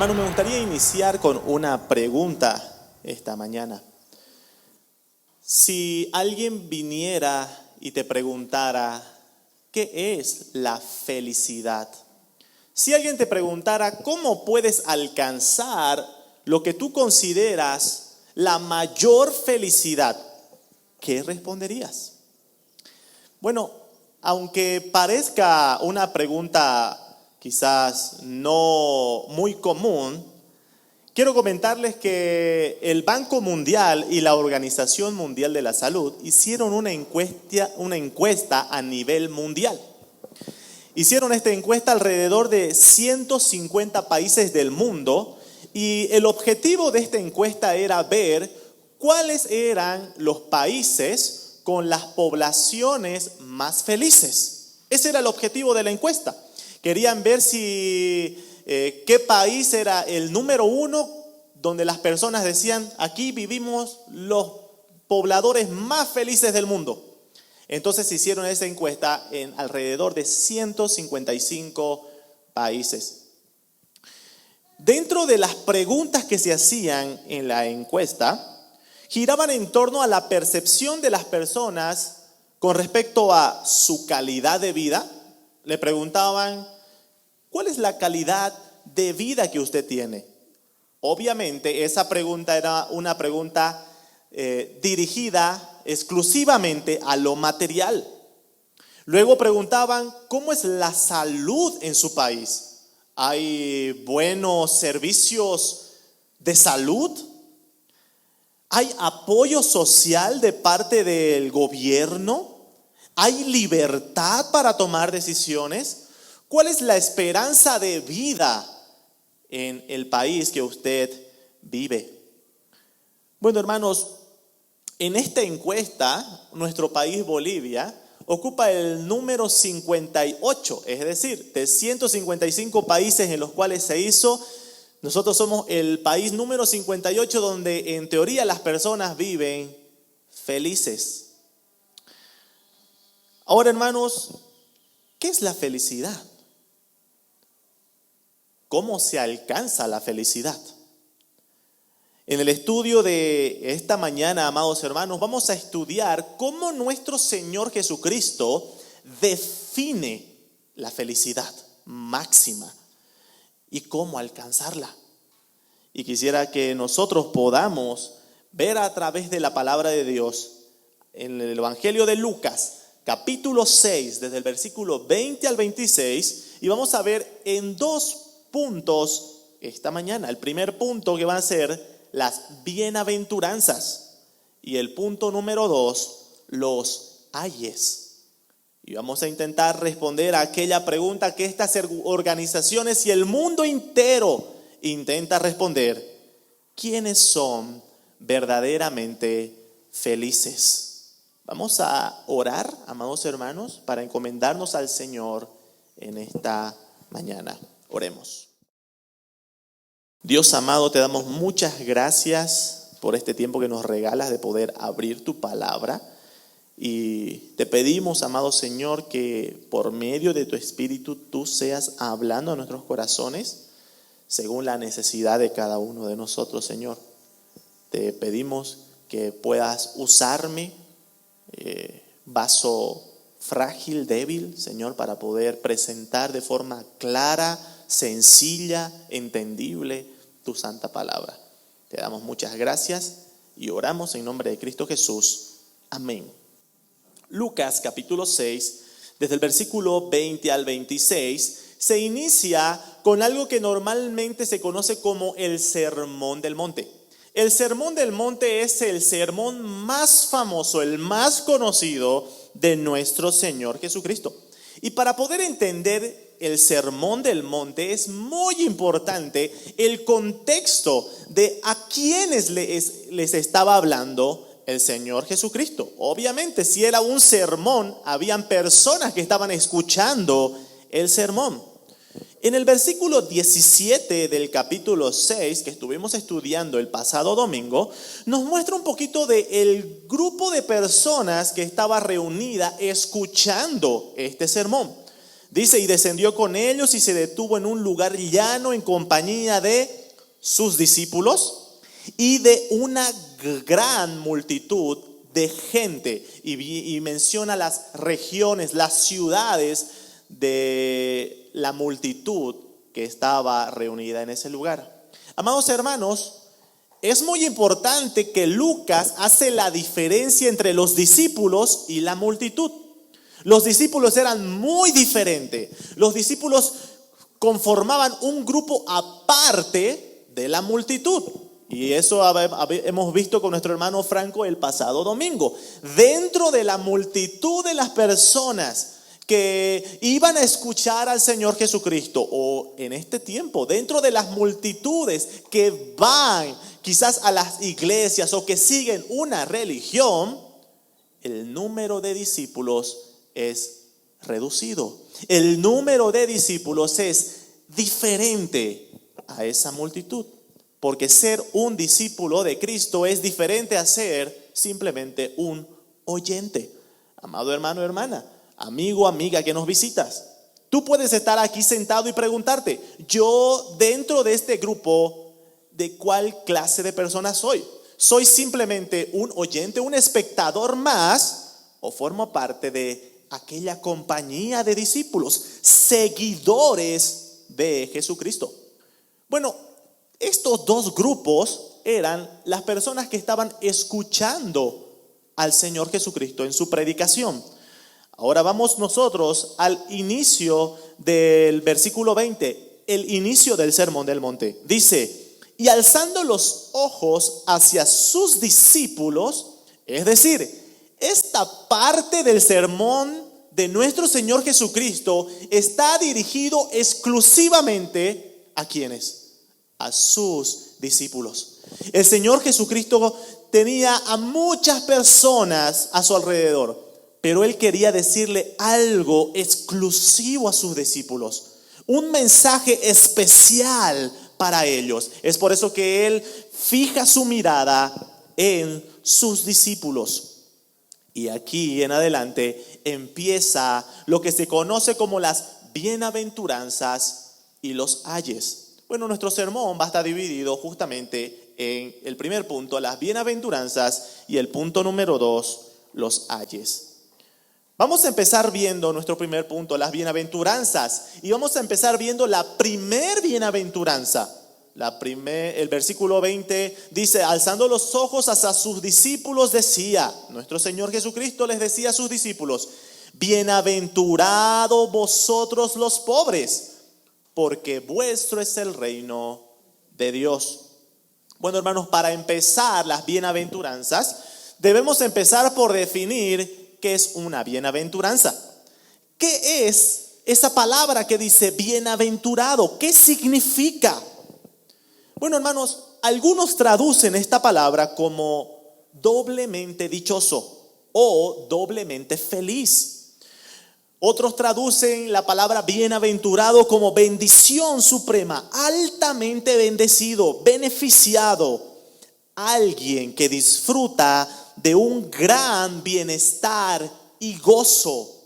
Hermano, me gustaría iniciar con una pregunta esta mañana. Si alguien viniera y te preguntara, ¿qué es la felicidad? Si alguien te preguntara, ¿cómo puedes alcanzar lo que tú consideras la mayor felicidad? ¿Qué responderías? Bueno, aunque parezca una pregunta quizás no muy común, quiero comentarles que el Banco Mundial y la Organización Mundial de la Salud hicieron una encuesta a nivel mundial. Hicieron esta encuesta alrededor de 150 países del mundo y el objetivo de esta encuesta era ver cuáles eran los países con las poblaciones más felices. Ese era el objetivo de la encuesta. Querían ver qué país era el número uno donde las personas decían, aquí vivimos los pobladores más felices del mundo. Entonces hicieron esa encuesta en alrededor de 155 países. Dentro de las preguntas que se hacían en la encuesta, giraban en torno a la percepción de las personas con respecto a su calidad de vida. Le preguntaban, ¿cuál es la calidad de vida que usted tiene? Obviamente esa pregunta era una pregunta dirigida exclusivamente a lo material. Luego preguntaban, ¿cómo es la salud en su país? ¿Hay buenos servicios de salud? ¿Hay apoyo social de parte del gobierno? ¿Hay libertad para tomar decisiones? ¿Cuál es la esperanza de vida en el país que usted vive? Bueno, hermanos, en esta encuesta, nuestro país, Bolivia, ocupa el número 58, es decir, de 155 países en los cuales se hizo, nosotros somos el país número 58 donde en teoría las personas viven felices. Ahora, hermanos, ¿qué es la felicidad? ¿Cómo se alcanza la felicidad? En el estudio de esta mañana, amados hermanos, vamos a estudiar cómo nuestro Señor Jesucristo define la felicidad máxima y cómo alcanzarla. Y quisiera que nosotros podamos ver a través de la palabra de Dios en el Evangelio de Lucas, capítulo 6, desde el versículo 20 al 26, y vamos a ver en dos puntos esta mañana. El primer punto que va a ser las bienaventuranzas y el punto número 2, los ayes. Y vamos a intentar responder a aquella pregunta que estas organizaciones y el mundo entero intenta responder: ¿quiénes son verdaderamente felices? Vamos a orar, amados hermanos, para encomendarnos al Señor en esta mañana. Oremos. Dios amado, te damos muchas gracias por este tiempo que nos regalas de poder abrir tu palabra. Y te pedimos, amado Señor, que por medio de tu Espíritu tú seas hablando a nuestros corazones según la necesidad de cada uno de nosotros, Señor. Te pedimos que puedas usarme, vaso frágil, débil, Señor, para poder presentar de forma clara, sencilla, entendible tu santa palabra. Te damos muchas gracias y oramos en nombre de Cristo Jesús. Amén. Lucas capítulo 6, desde el versículo 20 al 26, se inicia con algo que normalmente se conoce como el Sermón del Monte. El Sermón del Monte es el sermón más famoso, el más conocido de nuestro Señor Jesucristo. Y para poder entender el Sermón del Monte es muy importante el contexto de a quiénes les estaba hablando el Señor Jesucristo. Obviamente, si era un sermón, habían personas que estaban escuchando el sermón. En el versículo 17 del capítulo 6, que estuvimos estudiando el pasado domingo, nos muestra un poquito del grupo de personas que estaba reunida escuchando este sermón. Dice, y descendió con ellos y se detuvo en un lugar llano en compañía de sus discípulos y de una gran multitud de gente. Y menciona las regiones, las ciudades de la multitud que estaba reunida en ese lugar. Amados hermanos, es muy importante que Lucas hace la diferencia entre los discípulos y la multitud. Los discípulos eran muy diferentes. Los discípulos conformaban un grupo aparte de la multitud. Y eso hemos visto con nuestro hermano Franco el pasado domingo. Dentro de la multitud de las personas que iban a escuchar al Señor Jesucristo, o en este tiempo, dentro de las multitudes que van quizás a las iglesias o que siguen una religión, el número de discípulos es reducido. El número de discípulos es diferente a esa multitud, porque ser un discípulo de Cristo es diferente a ser simplemente un oyente. Amado hermano, hermana, amigo, amiga que nos visitas, tú puedes estar aquí sentado y preguntarte, yo dentro de este grupo, ¿de cuál clase de persona soy? ¿Soy simplemente un oyente, un espectador más, o formo parte de aquella compañía de discípulos, seguidores de Jesucristo? Bueno, estos dos grupos eran las personas que estaban escuchando al Señor Jesucristo en su predicación. Ahora vamos nosotros al inicio del versículo 20, el inicio del Sermón del Monte. Dice, y alzando los ojos hacia sus discípulos, es decir, esta parte del sermón de nuestro Señor Jesucristo está dirigido exclusivamente ¿a quiénes? A sus discípulos. El Señor Jesucristo tenía a muchas personas a su alrededor, pero Él quería decirle algo exclusivo a sus discípulos, un mensaje especial para ellos. Es por eso que Él fija su mirada en sus discípulos. Y aquí en adelante empieza lo que se conoce como las bienaventuranzas y los ayes. Bueno, nuestro sermón va a estar dividido justamente en el primer punto, las bienaventuranzas, y el punto número 2, los ayes. Vamos a empezar viendo nuestro primer punto, las bienaventuranzas, y vamos a empezar viendo la primer bienaventuranza. El versículo 20 dice, alzando los ojos hacia sus discípulos decía, nuestro Señor Jesucristo les decía a sus discípulos, bienaventurados vosotros los pobres, porque vuestro es el reino de Dios. Bueno, hermanos, para empezar las bienaventuranzas, debemos empezar por definir qué es una bienaventuranza. ¿Qué es esa palabra que dice bienaventurado? ¿Qué significa? Bueno, hermanos, algunos traducen esta palabra como doblemente dichoso o doblemente feliz. Otros traducen la palabra bienaventurado como bendición suprema, altamente bendecido, beneficiado, alguien que disfruta de un gran bienestar y gozo.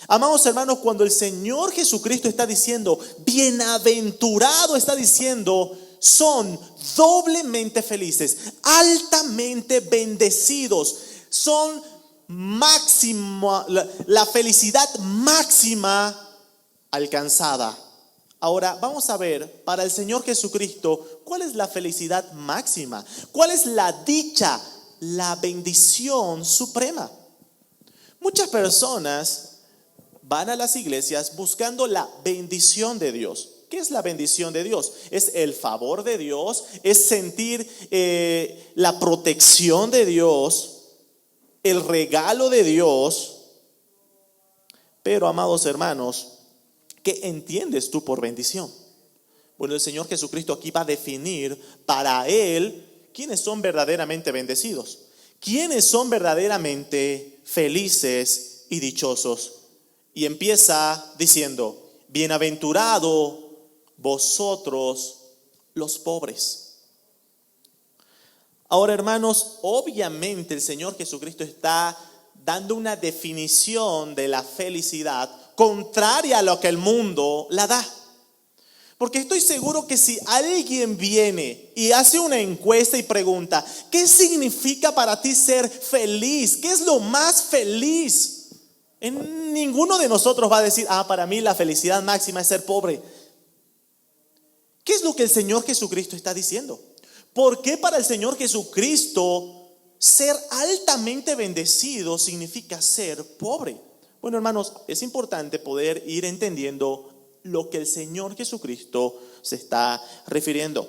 Amados hermanos, cuando el Señor Jesucristo está diciendo bienaventurado, está diciendo son doblemente felices, altamente bendecidos, son máxima, la felicidad máxima alcanzada. Ahora vamos a ver para el Señor Jesucristo cuál es la felicidad máxima, cuál es la dicha, la bendición suprema. Muchas personas van a las iglesias buscando la bendición de Dios. ¿Qué es la bendición de Dios? Es el favor de Dios, es sentir la protección de Dios, el regalo de Dios. Pero, amados hermanos, ¿qué entiendes tú por bendición? Bueno, el Señor Jesucristo aquí va a definir para Él quiénes son verdaderamente bendecidos, quiénes son verdaderamente felices y dichosos. Y empieza diciendo, bienaventurado vosotros los pobres. Ahora, hermanos, obviamente el Señor Jesucristo está dando una definición de la felicidad contraria a lo que el mundo la da. Porque estoy seguro que si alguien viene y hace una encuesta y pregunta, ¿qué significa para ti ser feliz? ¿Qué es lo más feliz? Ninguno de nosotros va a decir, para mí la felicidad máxima es ser pobre. ¿Qué es lo que el Señor Jesucristo está diciendo? ¿Por qué para el Señor Jesucristo ser altamente bendecido significa ser pobre? Bueno, hermanos, es importante poder ir entendiendo lo que el Señor Jesucristo se está refiriendo.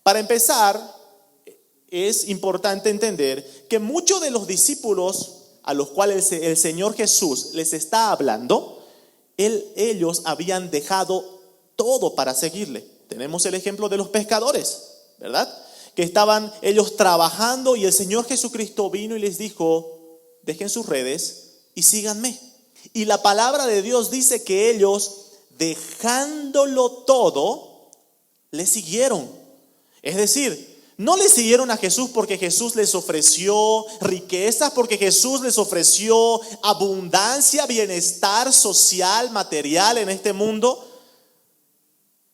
Para empezar, es importante entender que muchos de los discípulos a los cuales el Señor Jesús les está hablando, ellos habían dejado todo para seguirle. Tenemos el ejemplo de los pescadores, ¿verdad? Que estaban ellos trabajando y el Señor Jesucristo vino y les dijo, dejen sus redes y síganme. Y la palabra de Dios dice que ellos, dejándolo todo, le siguieron. Es decir, no le siguieron a Jesús porque Jesús les ofreció riquezas, porque Jesús les ofreció abundancia, bienestar social, material en este mundo,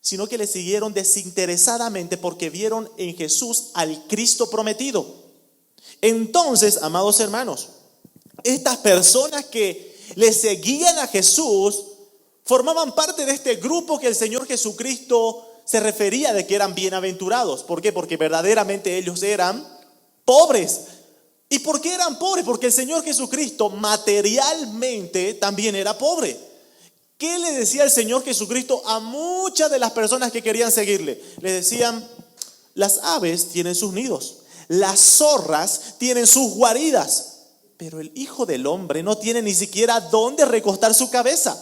sino que le siguieron desinteresadamente porque vieron en Jesús al Cristo prometido. Entonces, amados hermanos, estas personas que le seguían a Jesús formaban parte de este grupo que el Señor Jesucristo se refería de que eran bienaventurados. ¿Por qué? Porque verdaderamente ellos eran pobres. ¿Y por qué eran pobres? Porque el Señor Jesucristo materialmente también era pobre. ¿Qué le decía el Señor Jesucristo a muchas de las personas que querían seguirle? Le decían, las aves tienen sus nidos, las zorras tienen sus guaridas, pero el Hijo del Hombre no tiene ni siquiera dónde recostar su cabeza.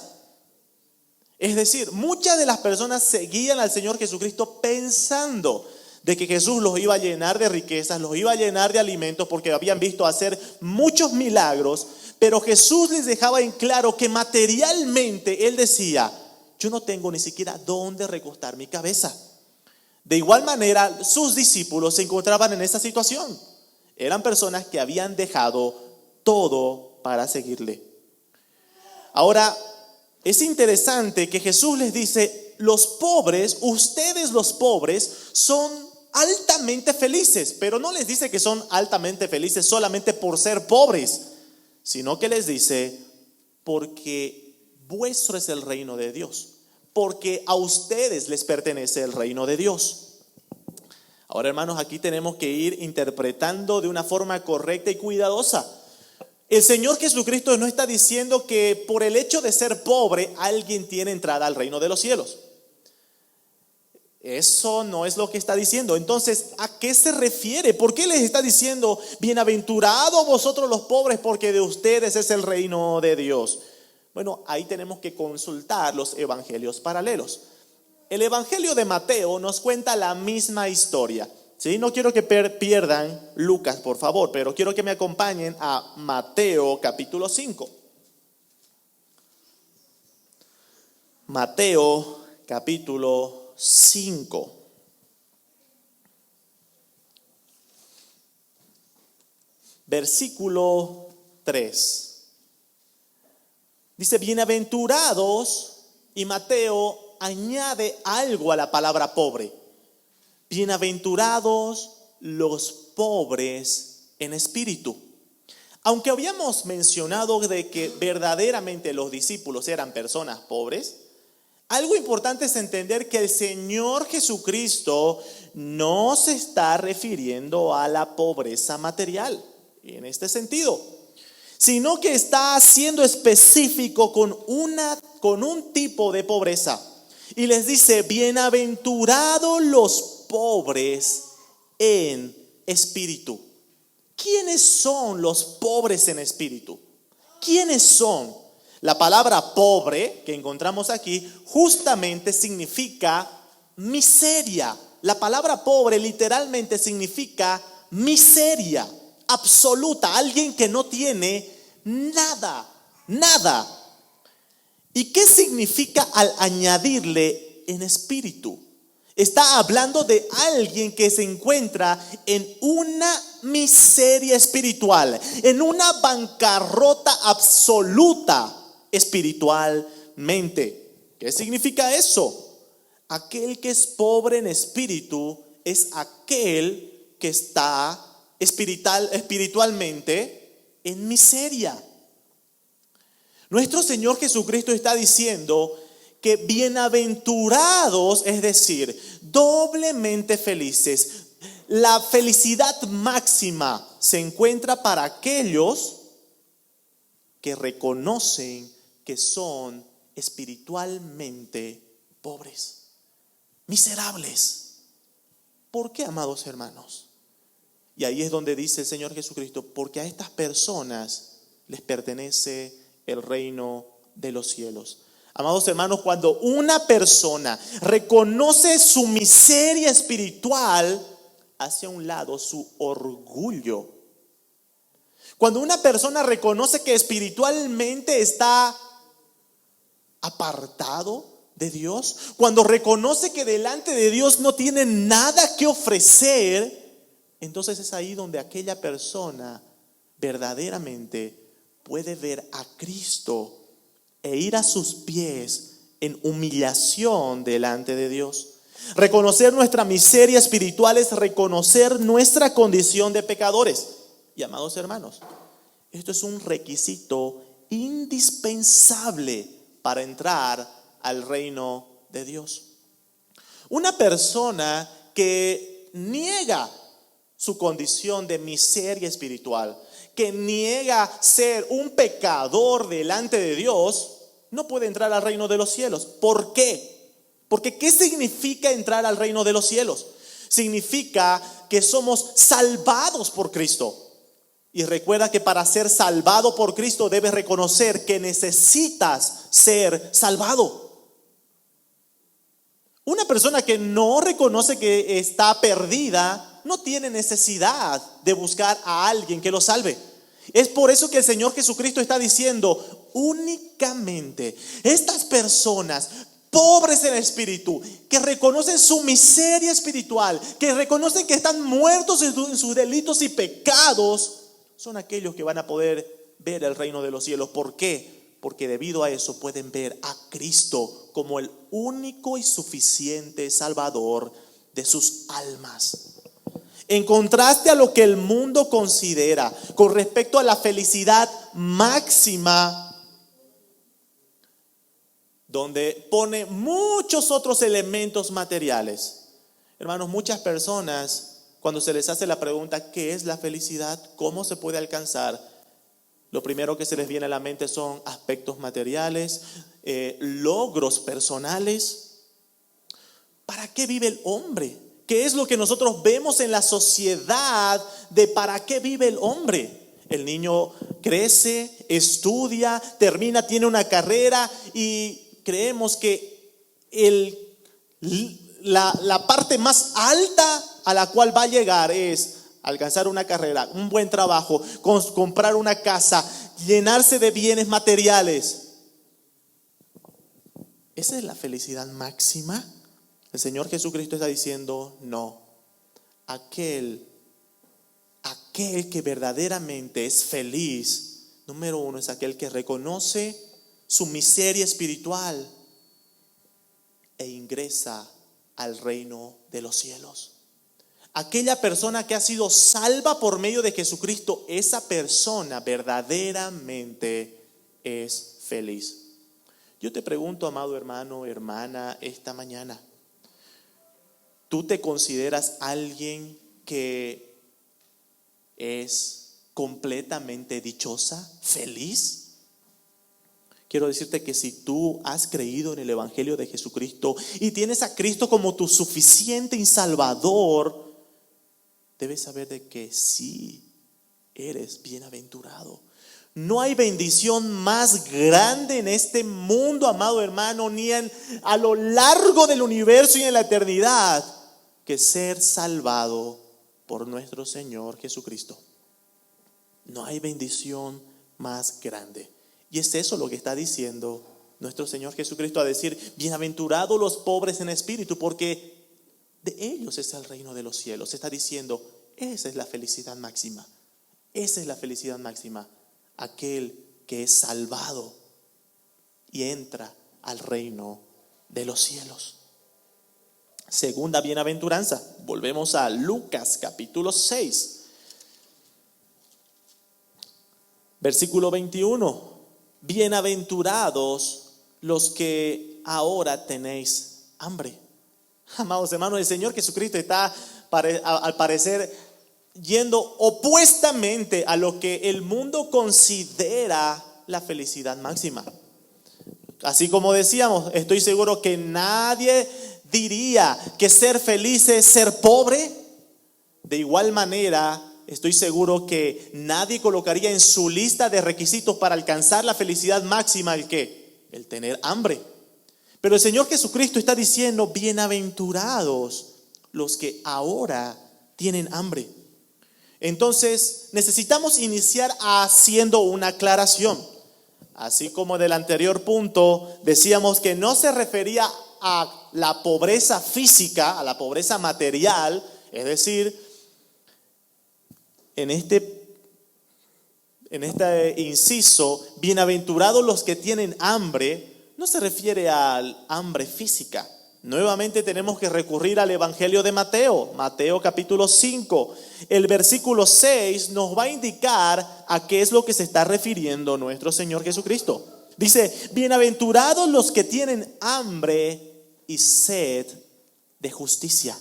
Es decir, muchas de las personas seguían al Señor Jesucristo pensando de que Jesús los iba a llenar de riquezas, los iba a llenar de alimentos porque habían visto hacer muchos milagros, pero Jesús les dejaba en claro que materialmente Él decía, yo no tengo ni siquiera dónde recostar mi cabeza. De igual manera, sus discípulos se encontraban en esa situación. Eran personas que habían dejado todo para seguirle. Ahora, es interesante que Jesús les dice, los pobres, ustedes los pobres, son altamente felices, pero no les dice que son altamente felices solamente por ser pobres, sino que les dice, porque vuestro es el reino de Dios, porque a ustedes les pertenece el reino de Dios. Ahora, hermanos, aquí tenemos que ir interpretando de una forma correcta y cuidadosa. El Señor Jesucristo no está diciendo que por el hecho de ser pobre alguien tiene entrada al reino de los cielos. Eso no es lo que está diciendo. Entonces, ¿a qué se refiere? ¿Por qué les está diciendo, bienaventurados vosotros los pobres, porque de ustedes es el reino de Dios? Bueno, ahí tenemos que consultar los evangelios paralelos. El evangelio de Mateo nos cuenta la misma historia. ¿Sí? No quiero que pierdan Lucas, por favor, pero quiero que me acompañen a Mateo capítulo 5. Mateo capítulo 5. Versículo 3. Dice, bienaventurados, y Mateo añade algo a la palabra pobre. Bienaventurados los pobres en espíritu. Aunque habíamos mencionado de que verdaderamente los discípulos eran personas pobres, algo importante es entender que el Señor Jesucristo no se está refiriendo a la pobreza material en este sentido, sino que está siendo específico con un tipo de pobreza. Y les dice, bienaventurados los pobres en espíritu. ¿Quiénes son los pobres en espíritu? ¿Quiénes son? La palabra pobre que encontramos aquí justamente significa miseria. La palabra pobre literalmente significa miseria absoluta, alguien que no tiene nada, nada. ¿Y qué significa al añadirle en espíritu? Está hablando de alguien que se encuentra en una miseria espiritual, en una bancarrota absoluta espiritualmente. ¿Qué significa eso? Aquel que es pobre en espíritu es aquel que está espiritualmente en miseria. Nuestro Señor Jesucristo está diciendo que bienaventurados, es decir, doblemente felices. La felicidad máxima se encuentra para aquellos que reconocen que son espiritualmente pobres, miserables. ¿Por qué, amados hermanos? Y ahí es donde dice el Señor Jesucristo, porque a estas personas les pertenece el reino de los cielos. Amados hermanos, cuando una persona reconoce su miseria espiritual, hace a un lado su orgullo. Cuando una persona reconoce que espiritualmente está apartado de Dios, cuando reconoce que delante de Dios no tiene nada que ofrecer, entonces es ahí donde aquella persona verdaderamente puede ver a Cristo e ir a sus pies en humillación delante de Dios. Reconocer nuestra miseria espiritual es reconocer nuestra condición de pecadores. Y amados hermanos, esto es un requisito indispensable para entrar al reino de Dios. Una persona que niega su condición de miseria espiritual, que niega ser un pecador delante de Dios, no puede entrar al reino de los cielos. ¿Por qué? Porque ¿qué significa entrar al reino de los cielos? Significa que somos salvados por Cristo. Y recuerda que para ser salvado por Cristo debes reconocer que necesitas ser salvado. Una persona que no reconoce que está perdida no tiene necesidad de buscar a alguien que lo salve. Es por eso que el Señor Jesucristo está diciendo, únicamente estas personas pobres en espíritu, que reconocen su miseria espiritual, que reconocen que están muertos en sus delitos y pecados, son aquellos que van a poder ver el reino de los cielos. ¿Por qué? Porque debido a eso pueden ver a Cristo como el único y suficiente Salvador de sus almas. En contraste a lo que el mundo considera con respecto a la felicidad máxima, donde pone muchos otros elementos materiales. Hermanos, muchas personas, cuando se les hace la pregunta, ¿qué es la felicidad? ¿Cómo se puede alcanzar? Lo primero que se les viene a la mente son aspectos materiales, logros personales. ¿Para qué vive el hombre? ¿Qué es lo que nosotros vemos en la sociedad de para qué vive el hombre? El niño crece, estudia, termina, tiene una carrera y creemos que la parte más alta a la cual va a llegar es alcanzar una carrera, un buen trabajo, comprar una casa, llenarse de bienes materiales. ¿Esa es la felicidad máxima? El Señor Jesucristo está diciendo, no. Aquel que verdaderamente es feliz, número uno, es aquel que reconoce su miseria espiritual e ingresa al reino de los cielos. Aquella persona que ha sido salva por medio de Jesucristo, esa persona verdaderamente es feliz. Yo te pregunto, amado hermano, hermana, esta mañana, ¿tú te consideras alguien que es completamente dichosa, feliz? Quiero decirte que si tú has creído en el Evangelio de Jesucristo y tienes a Cristo como tu suficiente y Salvador, debes saber de que sí eres bienaventurado. No hay bendición más grande en este mundo, amado hermano, ni a lo largo del universo y en la eternidad, que ser salvado por nuestro Señor Jesucristo. No hay bendición más grande. Y es eso lo que está diciendo nuestro Señor Jesucristo, a decir, bienaventurados los pobres en espíritu, porque de ellos es el reino de los cielos. Está diciendo, esa es la felicidad máxima. Esa es la felicidad máxima. Aquel que es salvado y entra al reino de los cielos. Segunda bienaventuranza. Volvemos a Lucas capítulo 6. Versículo 21. Bienaventurados los que ahora tenéis hambre. Amados hermanos, el Señor Jesucristo está al parecer yendo opuestamente a lo que el mundo considera la felicidad máxima. Así como decíamos, estoy seguro que nadie diría que ser feliz es ser pobre. De igual manera, estoy seguro que nadie colocaría en su lista de requisitos para alcanzar la felicidad máxima el tener hambre. Pero el Señor Jesucristo está diciendo, bienaventurados los que ahora tienen hambre. Entonces, necesitamos iniciar haciendo una aclaración. Así como del anterior punto decíamos que no se refería a la pobreza física, a la pobreza material, es decir, en este inciso, bienaventurados los que tienen hambre, no se refiere al hambre física. Nuevamente tenemos que recurrir al Evangelio de Mateo, Mateo capítulo 5. El versículo 6 nos va a indicar a qué es lo que se está refiriendo nuestro Señor Jesucristo. Dice, bienaventurados los que tienen hambre y sed de justicia.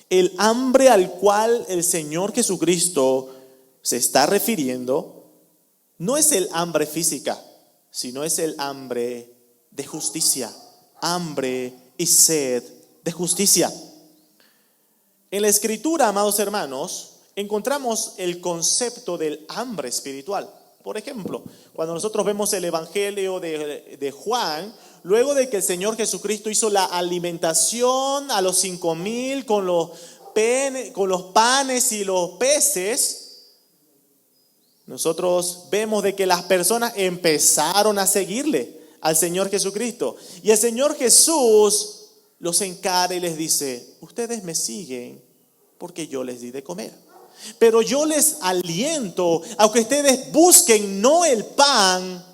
El hambre al cual el Señor Jesucristo se está refiriendo no es el hambre física, sino es el hambre de justicia. Hambre y sed de justicia. En la Escritura, amados hermanos, encontramos el concepto del hambre espiritual. Por ejemplo, cuando nosotros vemos el Evangelio de Juan, luego de que el Señor Jesucristo hizo la alimentación a los 5,000 con los panes y los peces, nosotros vemos de que las personas empezaron a seguirle al Señor Jesucristo. Y el Señor Jesús los encara y les dice, ustedes me siguen porque yo les di de comer. Pero yo les aliento a que ustedes busquen no el pan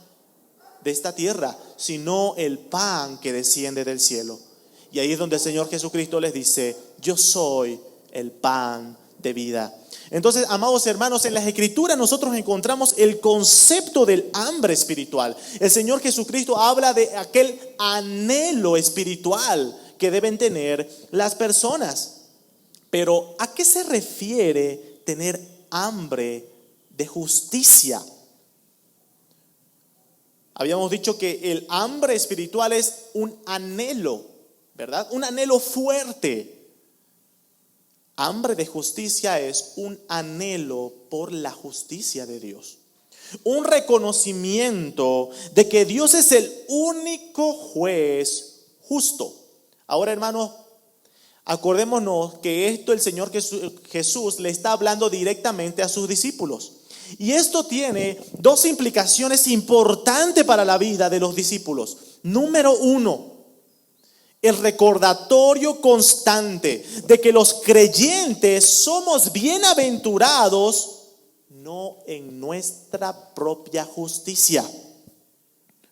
de esta tierra, sino el pan que desciende del cielo. Y ahí es donde el Señor Jesucristo les dice, yo soy el pan de vida. Entonces, amados hermanos, en las Escrituras nosotros encontramos el concepto del hambre espiritual. El Señor Jesucristo habla de aquel anhelo espiritual que deben tener las personas. Pero, ¿a qué se refiere tener hambre de justicia? Habíamos dicho que el hambre espiritual es un anhelo, ¿verdad? Un anhelo fuerte. Hambre de justicia es un anhelo por la justicia de Dios. Un reconocimiento de que Dios es el único juez justo. Ahora, hermanos, acordémonos que esto el Señor Jesús le está hablando directamente a sus discípulos. Y esto tiene dos implicaciones importantes para la vida de los discípulos. Número 1. El recordatorio constante de que los creyentes somos bienaventurados no en nuestra propia justicia,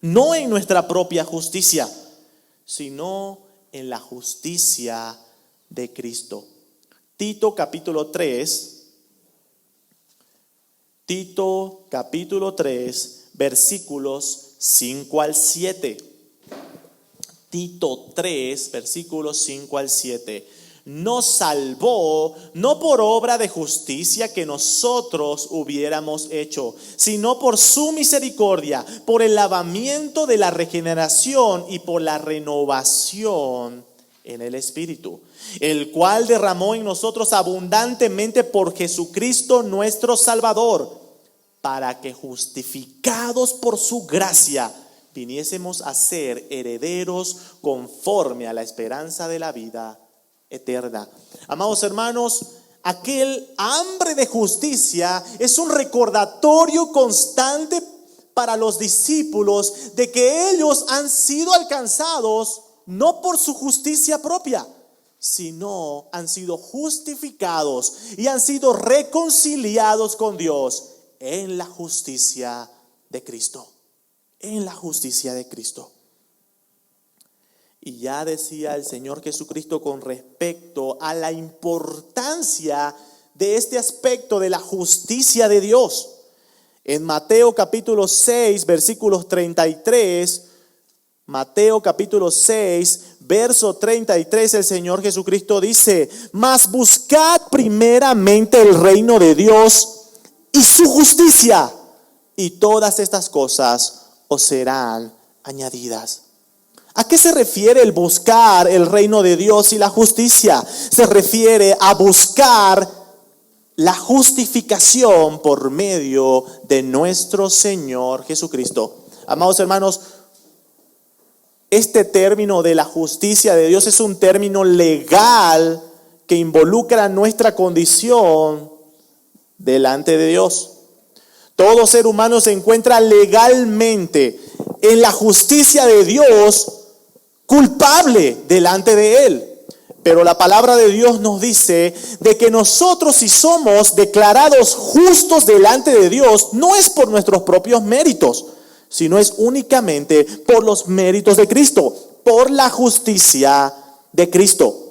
no en nuestra propia justicia, sino en la justicia de Cristo. Tito capítulo 3, versículos 5 al 7. Tito 3, versículos 5 al 7. Nos salvó no por obra de justicia que nosotros hubiéramos hecho, sino por su misericordia, por el lavamiento de la regeneración y por la renovación en el Espíritu, el cual derramó en nosotros abundantemente por Jesucristo nuestro Salvador, para que justificados por su gracia viniésemos a ser herederos conforme a la esperanza de la vida eterna. Amados hermanos, aquel hambre de justicia es un recordatorio constante para los discípulos de que ellos han sido alcanzados no por su justicia propia, sino han sido justificados y han sido reconciliados con Dios en la justicia de Cristo. en la justicia de Cristo. Y ya decía el Señor Jesucristo con respecto a la importancia de este aspecto de la justicia de Dios. En Mateo capítulo 6, versículos 33, Mateo capítulo 6, verso 33, el Señor Jesucristo dice: mas buscad primeramente el reino de Dios y su justicia, y todas estas cosas os serán añadidas. ¿A qué se refiere el buscar el reino de Dios y la justicia? Se refiere a buscar la justificación por medio de nuestro Señor Jesucristo. Amados hermanos, este término de la justicia de Dios es un término legal que involucra nuestra condición delante de Dios. Todo ser humano se encuentra legalmente en la justicia de Dios, culpable delante de Él. Pero la palabra de Dios nos dice de que nosotros, si somos declarados justos delante de Dios, no es por nuestros propios méritos, sino es únicamente por los méritos de Cristo, por la justicia de Cristo.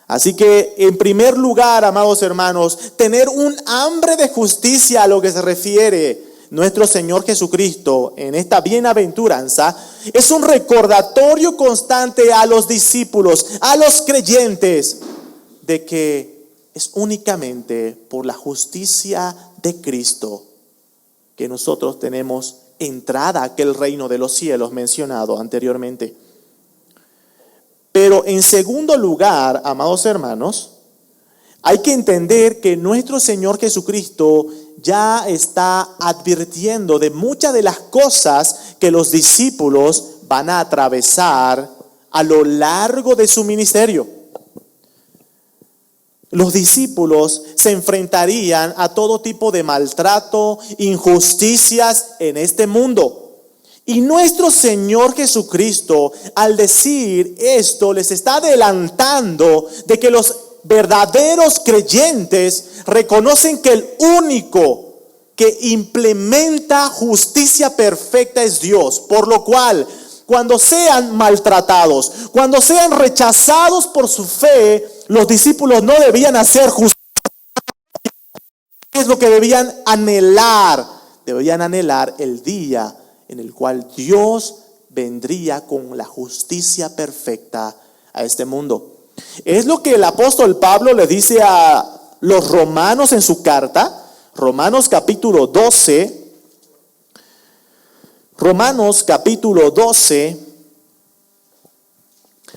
Así que, en primer lugar, amados hermanos, tener un hambre de justicia a lo que se refiere nuestro Señor Jesucristo en esta bienaventuranza es un recordatorio constante a los discípulos, a los creyentes, de que es únicamente por la justicia de Cristo que nosotros tenemos entrada a aquel reino de los cielos mencionado anteriormente. Pero en segundo lugar, amados hermanos, hay que entender que nuestro Señor Jesucristo ya está advirtiendo de muchas de las cosas que los discípulos van a atravesar a lo largo de su ministerio. Los discípulos se enfrentarían a todo tipo de maltrato, injusticias en este mundo. Y nuestro Señor Jesucristo, al decir esto, les está adelantando de que los verdaderos creyentes reconocen que el único que implementa justicia perfecta es Dios. Por lo cual, cuando sean maltratados, cuando sean rechazados por su fe, los discípulos no debían hacer justicia. Es lo que debían anhelar. Debían anhelar el día en el cual Dios vendría con la justicia perfecta a este mundo. Es lo que el apóstol Pablo le dice a los romanos en su carta, Romanos capítulo 12,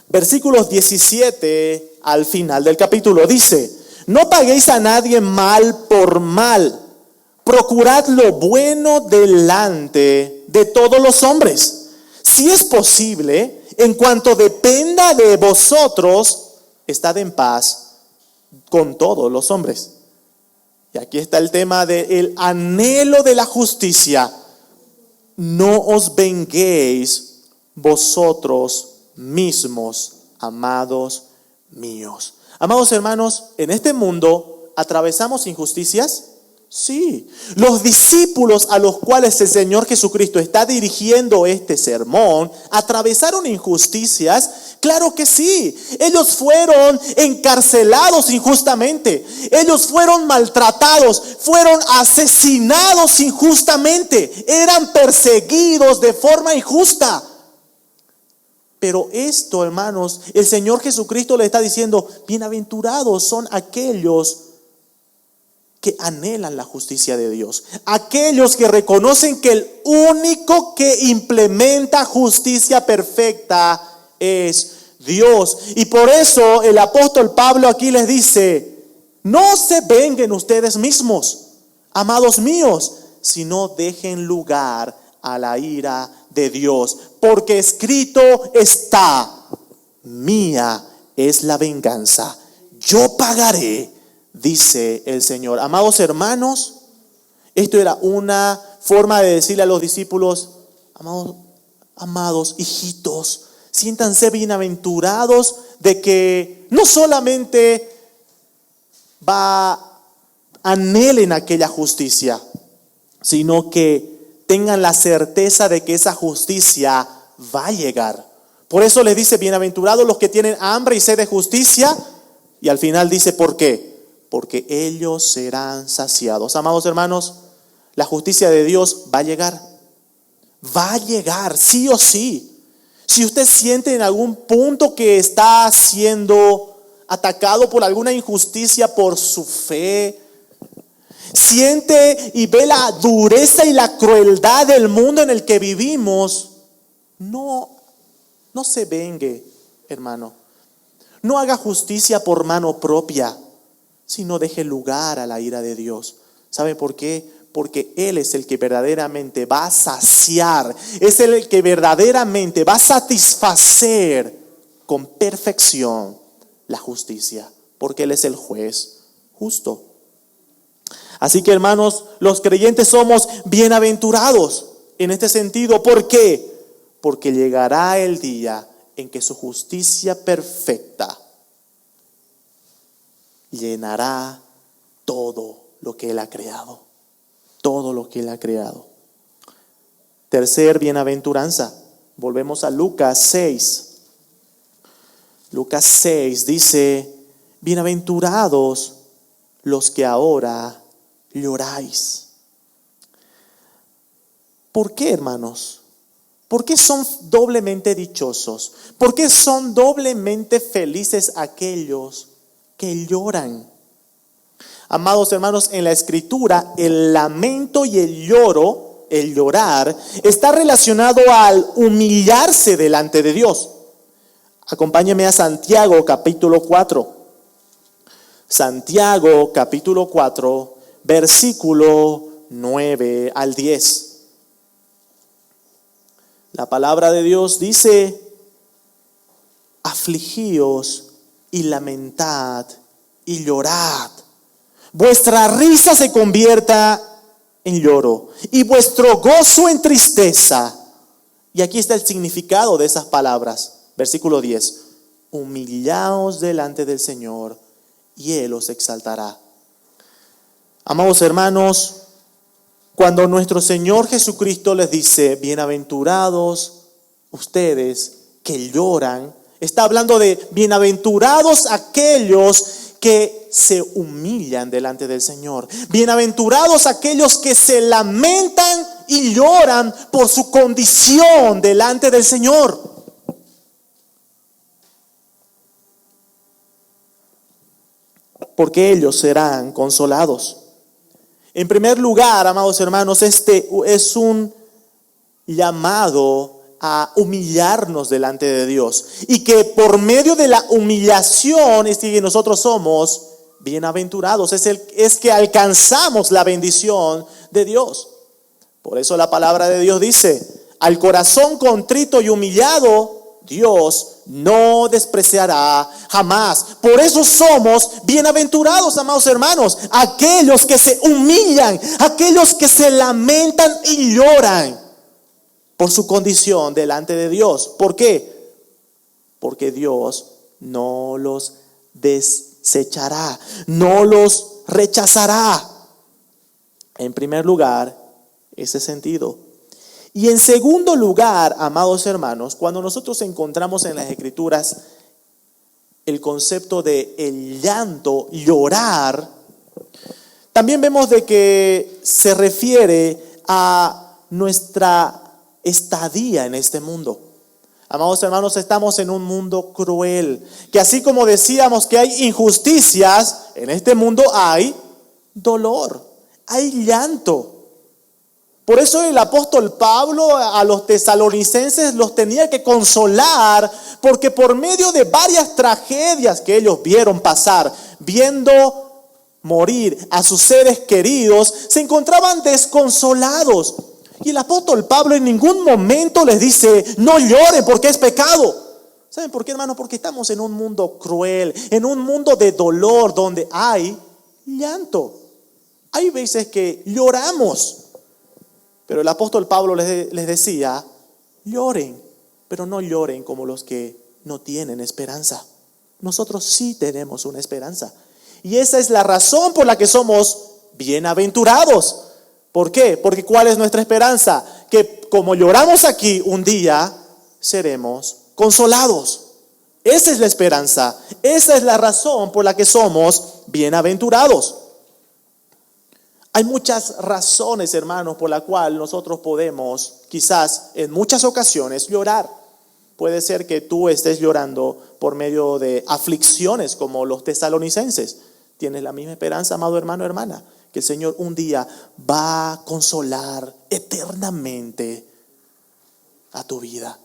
versículos 17 al final del capítulo. Dice: no paguéis a nadie mal por mal, procurad lo bueno delante de todos los hombres. Si es posible, en cuanto dependa de vosotros, estad en paz con todos los hombres. Y aquí está el tema del anhelo de la justicia. No os venguéis vosotros mismos, amados míos. Amados hermanos, en este mundo atravesamos injusticias. Sí, los discípulos a los cuales el Señor Jesucristo está dirigiendo este sermón, ¿atravesaron injusticias? Claro que sí. Ellos fueron encarcelados injustamente. Ellos fueron maltratados, fueron asesinados injustamente, eran perseguidos de forma injusta. Pero esto, hermanos, el Señor Jesucristo le está diciendo: bienaventurados son aquellos que anhelan la justicia de Dios, aquellos que reconocen que el único que implementa justicia perfecta es Dios. Y por eso el apóstol Pablo aquí les dice: no se venguen ustedes mismos, amados míos, sino dejen lugar a la ira de Dios, porque escrito está: mía es la venganza, yo pagaré, dice el Señor. Amados hermanos, esto era una forma de decirle a los discípulos: amados hijitos, siéntanse bienaventurados de que no solamente anhelen aquella justicia, sino que tengan la certeza de que esa justicia va a llegar. Por eso les dice, bienaventurados los que tienen hambre y sed de justicia. Y al final dice, ¿por qué? Porque ellos serán saciados. Amados hermanos, la justicia de Dios va a llegar. Va a llegar, sí o sí. Si usted siente en algún punto que está siendo atacado por alguna injusticia por su fe, siente y ve la dureza y la crueldad del mundo en el que vivimos, no se vengue, hermano. No haga justicia por mano propia, sino deje lugar a la ira de Dios. ¿Sabe por qué? Porque Él es el que verdaderamente va a saciar, es el que verdaderamente va a satisfacer con perfección la justicia, porque Él es el juez justo. Así que, hermanos, los creyentes somos bienaventurados en este sentido. ¿Por qué? Porque llegará el día en que su justicia perfecta llenará todo lo que Él ha creado. Todo lo que Él ha creado. Tercer bienaventuranza. Volvemos a Lucas 6. Lucas 6 dice, bienaventurados los que ahora lloráis. ¿Por qué, hermanos? ¿Por qué son doblemente dichosos? ¿Por qué son doblemente felices aquellos que lloran? Amados hermanos, en la Escritura, el lamento y el lloro, el llorar, está relacionado al humillarse delante de Dios. Acompáñeme a Santiago capítulo 4. Santiago capítulo 4, versículo 9 al 10. La palabra de Dios dice, afligíos y lamentad y llorad. Vuestra risa se convierta en lloro y vuestro gozo en tristeza. Y aquí está el significado de esas palabras. Versículo 10. Humillaos delante del Señor y Él os exaltará. Amados hermanos, cuando nuestro Señor Jesucristo les dice, bienaventurados ustedes que lloran, está hablando de bienaventurados aquellos que se humillan delante del Señor. Bienaventurados aquellos que se lamentan y lloran por su condición delante del Señor. Porque ellos serán consolados. En primer lugar, amados hermanos, este es un llamado a humillarnos delante de Dios. Y que por medio de la humillación es que nosotros somos bienaventurados. Es que alcanzamos la bendición de Dios. Por eso la palabra de Dios dice, al corazón contrito y humillado, Dios no despreciará jamás. Por eso somos bienaventurados, amados hermanos, aquellos que se humillan, aquellos que se lamentan y lloran por su condición delante de Dios. ¿Por qué? Porque Dios no los desechará, no los rechazará. En primer lugar, ese sentido. Y en segundo lugar, amados hermanos, cuando nosotros encontramos en las Escrituras el concepto de el llanto, llorar, también vemos de que se refiere a nuestra estadía en este mundo. Amados hermanos, estamos en un mundo cruel, que así como decíamos que hay injusticias, en este mundo hay dolor, hay llanto. Por eso el apóstol Pablo a los tesalonicenses los tenía que consolar, porque por medio de varias tragedias que ellos vieron pasar, viendo morir a sus seres queridos, se encontraban desconsolados. Y el apóstol Pablo en ningún momento les dice, no lloren porque es pecado. ¿Saben por qué, hermano? Porque estamos en un mundo cruel, en un mundo de dolor donde hay llanto. Hay veces que lloramos. Pero el apóstol Pablo les decía, lloren, pero no lloren como los que no tienen esperanza. Nosotros sí tenemos una esperanza. Y esa es la razón por la que somos bienaventurados. ¿Por qué? Porque ¿cuál es nuestra esperanza? Que como lloramos aquí, un día seremos consolados. Esa es la esperanza. Esa es la razón por la que somos bienaventurados. Hay muchas razones, hermanos, por la cual nosotros podemos, quizás en muchas ocasiones, llorar. Puede ser que tú estés llorando por medio de aflicciones como los tesalonicenses. Tienes la misma esperanza, amado hermano, hermana, que el Señor un día va a consolar eternamente a tu vida.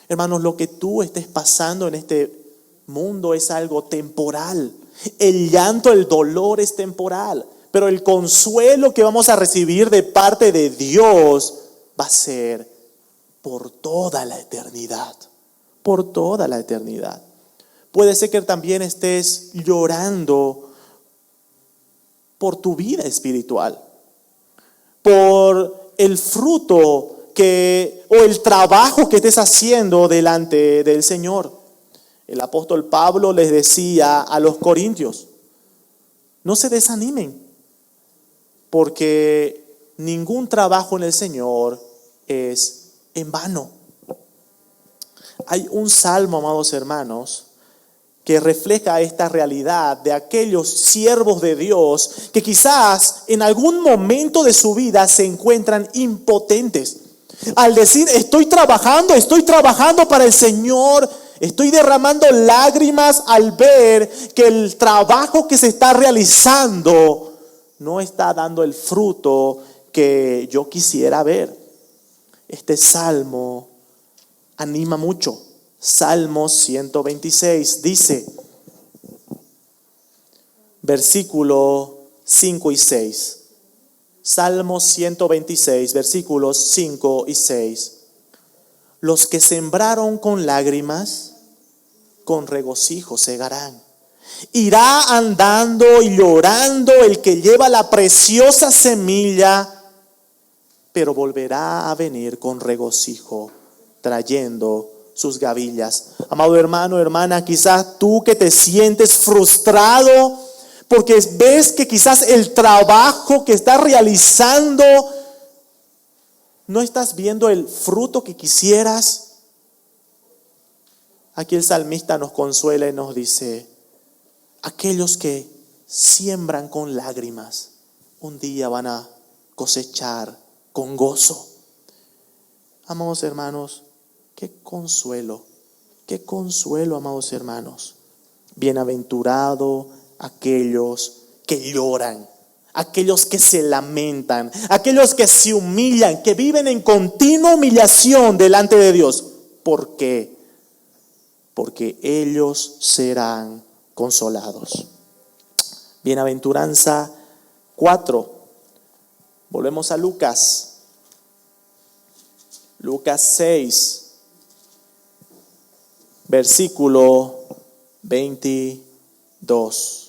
Hermanos, lo que tú estés pasando en este mundo es algo temporal. El llanto, el dolor es temporal, pero el consuelo que vamos a recibir de parte de Dios va a ser por toda la eternidad. Por toda la eternidad. Puede ser que también estés llorando por tu vida espiritual, por el fruto o el trabajo que estés haciendo delante del Señor. El apóstol Pablo les decía a los corintios: no se desanimen, porque ningún trabajo en el Señor es en vano. Hay un salmo, amados hermanos, que refleja esta realidad de aquellos siervos de Dios que quizás en algún momento de su vida se encuentran impotentes. Al decir, estoy trabajando para el Señor, estoy derramando lágrimas al ver que el trabajo que se está realizando no está dando el fruto que yo quisiera ver. Este salmo anima mucho. Salmo 126 dice, versículo 5 y 6. Salmo 126, versículos 5 y 6. Los que sembraron con lágrimas, con regocijo segarán. Irá andando y llorando el que lleva la preciosa semilla, pero volverá a venir con regocijo, trayendo sus gavillas. Amado hermano, hermana, quizás tú que te sientes frustrado porque ves que quizás el trabajo que estás realizando no estás viendo el fruto que quisieras. Aquí el salmista nos consuela y nos dice: aquellos que siembran con lágrimas, un día van a cosechar con gozo. Amados hermanos, qué consuelo, amados hermanos. Bienaventurado aquellos que lloran, aquellos que se lamentan, aquellos que se humillan, que viven en continua humillación delante de Dios. ¿Por qué? Porque ellos serán consolados. Bienaventuranza 4. Volvemos a Lucas. Lucas 6. Versículo 22.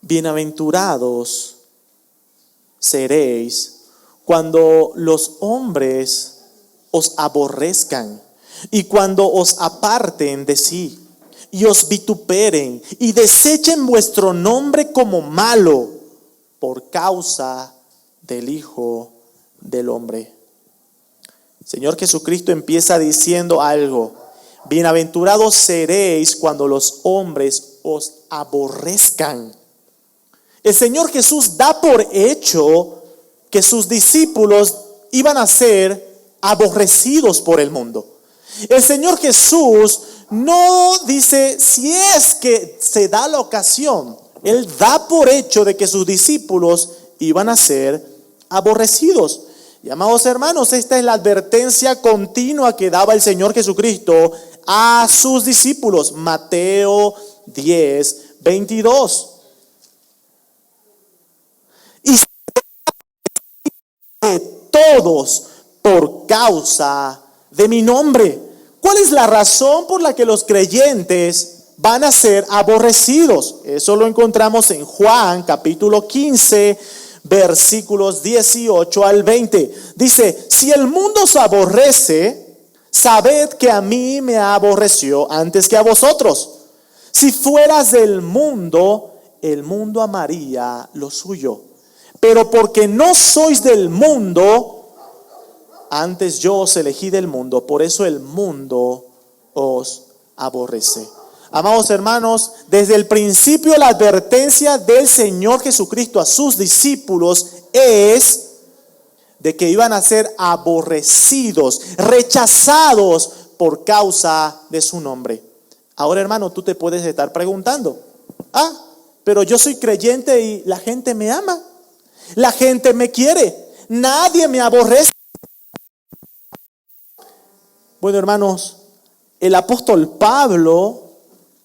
Bienaventurados seréis cuando los hombres os aborrezcan y cuando os aparten de sí y os vituperen y desechen vuestro nombre como malo por causa del Hijo del Hombre. Señor Jesucristo empieza diciendo algo: bienaventurados seréis cuando los hombres os aborrezcan. El Señor Jesús da por hecho que sus discípulos iban a ser aborrecidos por el mundo. El Señor Jesús no dice si es que se da la ocasión. Él da por hecho de que sus discípulos iban a ser aborrecidos. Y amados hermanos, esta es la advertencia continua que daba el Señor Jesucristo a sus discípulos. Mateo 10, 22. Y todos por causa de mi nombre. ¿Cuál es la razón por la que los creyentes van a ser aborrecidos? Eso lo encontramos en Juan capítulo 15, versículos 18 al 20. Dice: si el mundo os aborrece, sabed que a mí me aborreció antes que a vosotros. Si fueras del mundo, el mundo amaría lo suyo. Pero porque no sois del mundo, antes yo os elegí del mundo, por eso el mundo os aborrece. Amados hermanos, desde el principio la advertencia del Señor Jesucristo a sus discípulos es de que iban a ser aborrecidos, rechazados por causa de su nombre. Ahora, hermano, tú te puedes estar preguntando, pero yo soy creyente y la gente me ama, la gente me quiere, nadie me aborrece. Bueno, hermanos, el apóstol Pablo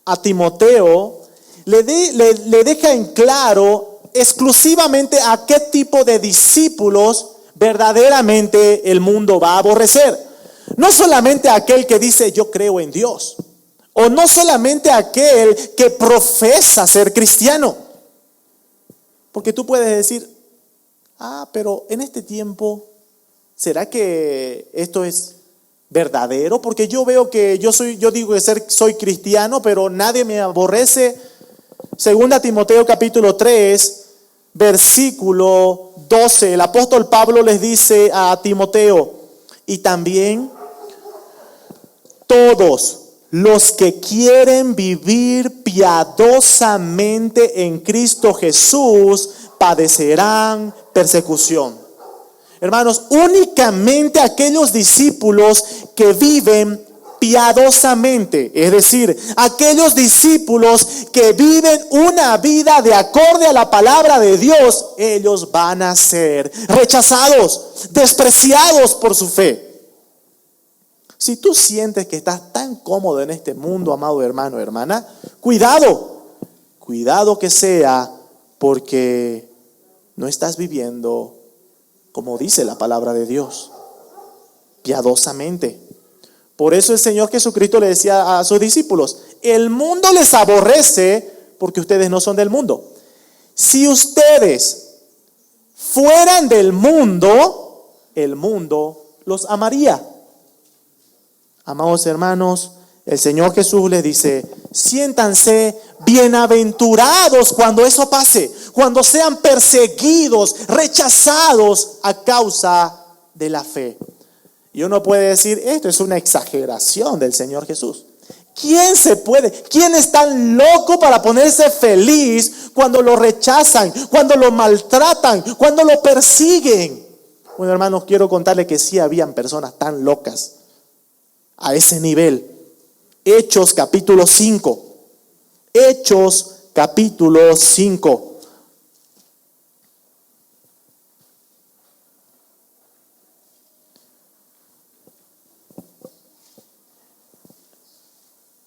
a Timoteo le deja en claro exclusivamente a qué tipo de discípulos verdaderamente el mundo va a aborrecer. No solamente aquel que dice yo creo en Dios, o no solamente aquel que profesa ser cristiano. Porque tú puedes decir, pero en este tiempo, ¿será que esto es verdadero? Porque yo veo que yo digo que soy cristiano, pero nadie me aborrece. Segunda Timoteo capítulo 3, versículo 12, el apóstol Pablo les dice a Timoteo, y también todos los que quieren vivir piadosamente en Cristo Jesús padecerán persecución. Hermanos, únicamente aquellos discípulos que viven piadosamente, es decir, aquellos discípulos que viven una vida de acorde a la palabra de Dios, ellos van a ser rechazados, despreciados por su fe. Si tú sientes que estás tan cómodo en este mundo, amado hermano, hermana, cuidado que sea porque no estás viviendo como dice la palabra de Dios, piadosamente. Por eso el Señor Jesucristo le decía a sus discípulos, el mundo les aborrece porque ustedes no son del mundo. Si ustedes fueran del mundo, el mundo los amaría. Amados hermanos, el Señor Jesús les dice, siéntanse bienaventurados cuando eso pase, cuando sean perseguidos, rechazados a causa de la fe. Y uno puede decir, esto es una exageración del Señor Jesús. ¿Quién es tan loco para ponerse feliz cuando lo rechazan, cuando lo maltratan, cuando lo persiguen? Bueno, hermanos, quiero contarles que sí habían personas tan locas a ese nivel. Hechos capítulo 5. Hechos capítulo 5.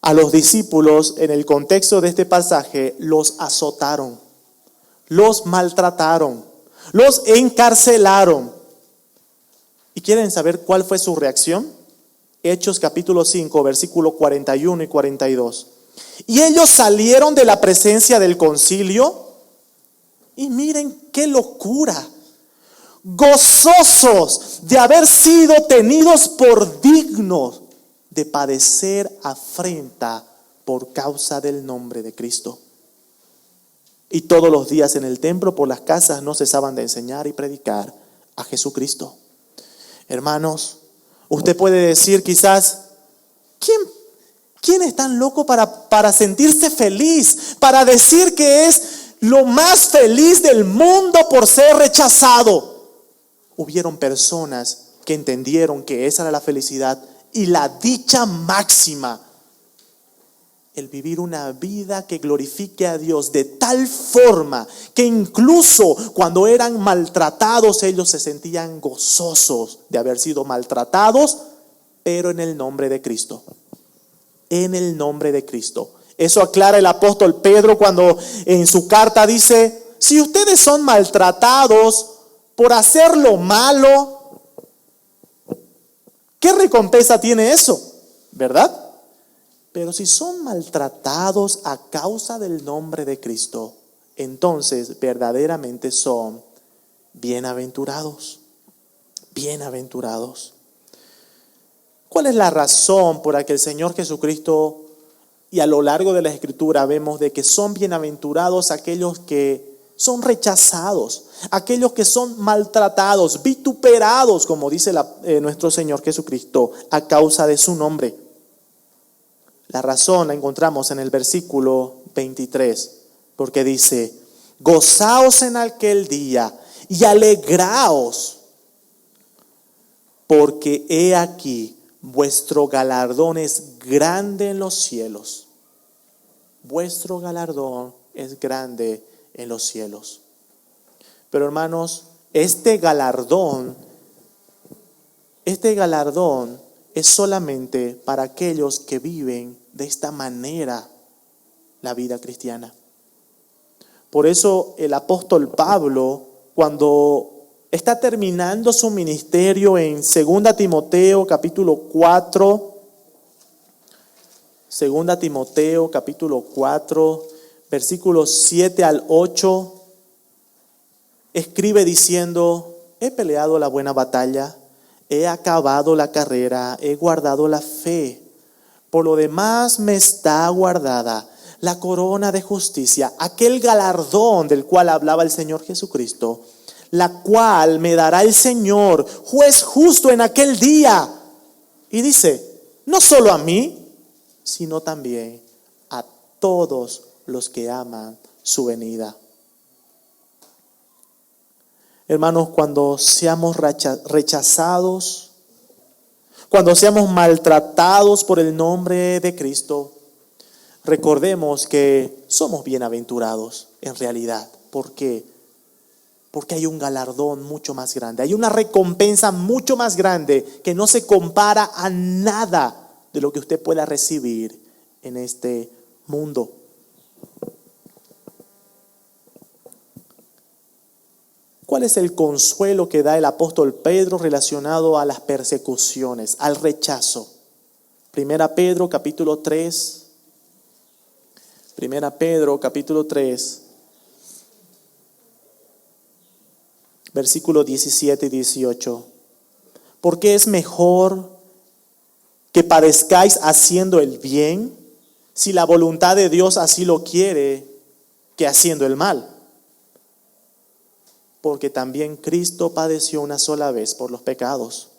A los discípulos, en el contexto de este pasaje, los azotaron, los maltrataron, los encarcelaron. ¿Y quieren saber cuál fue su reacción? Hechos capítulo 5, versículo 41 y 42. Y ellos salieron de la presencia del concilio, y miren qué locura, gozosos de haber sido tenidos por dignos de padecer afrenta por causa del nombre de Cristo. Y todos los días en el templo por las casas no cesaban de enseñar y predicar a Jesucristo. Hermanos, usted puede decir quizás, ¿quién es tan loco para sentirse feliz? Para decir que es lo más feliz del mundo por ser rechazado. Hubieron personas que entendieron que esa era la felicidad y la dicha máxima, el vivir una vida que glorifique a Dios de tal forma que incluso cuando eran maltratados ellos se sentían gozosos de haber sido maltratados, pero en el nombre de Cristo. En el nombre de Cristo. Eso aclara el apóstol Pedro cuando en su carta dice, si ustedes son maltratados por hacer lo malo, ¿qué recompensa tiene eso? ¿Verdad? Pero si son maltratados a causa del nombre de Cristo, entonces verdaderamente son bienaventurados. Bienaventurados. ¿Cuál es la razón por la que el Señor Jesucristo Y a lo largo de la Escritura vemos de que son bienaventurados aquellos que son rechazados, aquellos que son maltratados, vituperados, como dice nuestro Señor Jesucristo, a causa de su nombre. La razón la encontramos en el versículo 23, porque dice: gozaos en aquel día y alegraos, porque he aquí vuestro galardón es grande en los cielos. Vuestro galardón es grande en los cielos. Pero hermanos, este galardón es solamente para aquellos que viven de esta manera la vida cristiana. Por eso el apóstol Pablo, cuando está terminando su ministerio en 2 Timoteo capítulo 4, 2 Timoteo capítulo 4, versículos 7 al 8, escribe diciendo: he peleado la buena batalla, he acabado la carrera, he guardado la fe. Por lo demás me está guardada la corona de justicia, aquel galardón del cual hablaba el Señor Jesucristo, la cual me dará el Señor, juez justo en aquel día. Y dice, no solo a mí, sino también a todos los que aman su venida. Hermanos, cuando seamos rechazados, cuando seamos maltratados por el nombre de Cristo, recordemos que somos bienaventurados en realidad. ¿Por qué? Porque hay un galardón mucho más grande, hay una recompensa mucho más grande que no se compara a nada de lo que usted pueda recibir en este mundo. ¿Cuál es el consuelo que da el apóstol Pedro relacionado a las persecuciones, al rechazo? Primera Pedro capítulo 3, versículos 17 y 18. Porque es mejor que padezcáis haciendo el bien, si la voluntad de Dios así lo quiere, que haciendo el mal. Porque también Cristo padeció una sola vez por los pecados,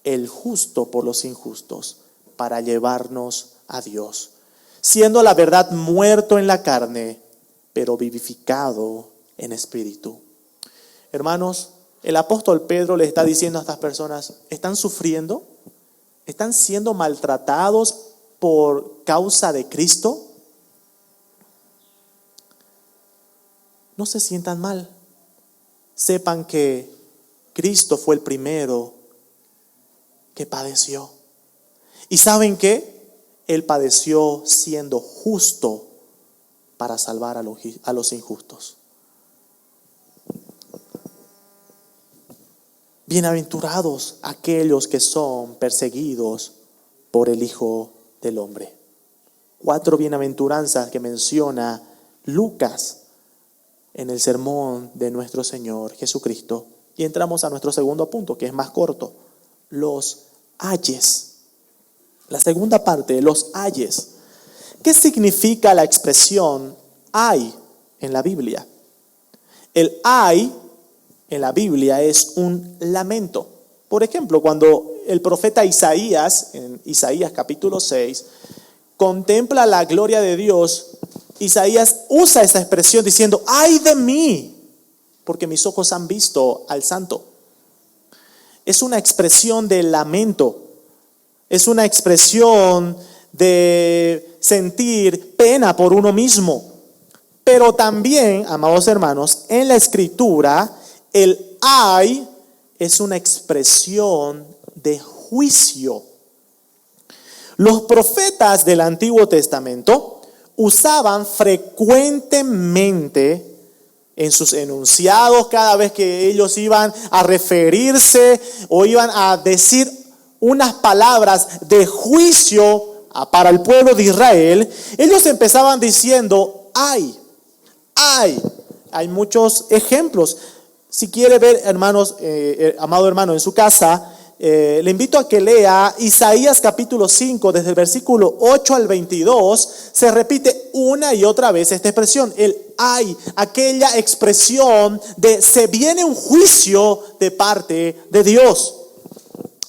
el justo por los injustos, para llevarnos a Dios, siendo la verdad muerto en la carne, pero vivificado en espíritu. Hermanos, el apóstol Pedro le está diciendo a estas personas: ¿están sufriendo? ¿Están siendo maltratados por causa de Cristo? No se sientan mal. Sepan que Cristo fue el primero que padeció. ¿Y saben qué? Él padeció siendo justo para salvar a los injustos. Bienaventurados aquellos que son perseguidos por el Hijo del Hombre. 4 bienaventuranzas que menciona Lucas en el sermón de nuestro Señor Jesucristo. Y entramos a nuestro segundo punto, que es más corto: los ayes. La segunda parte, los ayes. ¿Qué significa la expresión ay en la Biblia? El ay en la Biblia es un lamento. Por ejemplo, cuando el profeta Isaías, en Isaías capítulo 6, contempla la gloria de Dios, Isaías usa esa expresión diciendo: ¡ay de mí! Porque mis ojos han visto al Santo. Es una expresión de lamento. Es una expresión de sentir pena por uno mismo. Pero también, amados hermanos, en la Escritura, el ay es una expresión de juicio. Los profetas del Antiguo Testamento usaban frecuentemente en sus enunciados, cada vez que ellos iban a referirse o iban a decir unas palabras de juicio para el pueblo de Israel, ellos empezaban diciendo ay, ay. Hay muchos ejemplos. Si quiere ver, hermanos, amado hermano, en su casa, le invito a que lea Isaías capítulo 5, desde el versículo 8 al 22, se repite una y otra vez esta expresión, el ay, aquella expresión de se viene un juicio de parte de Dios.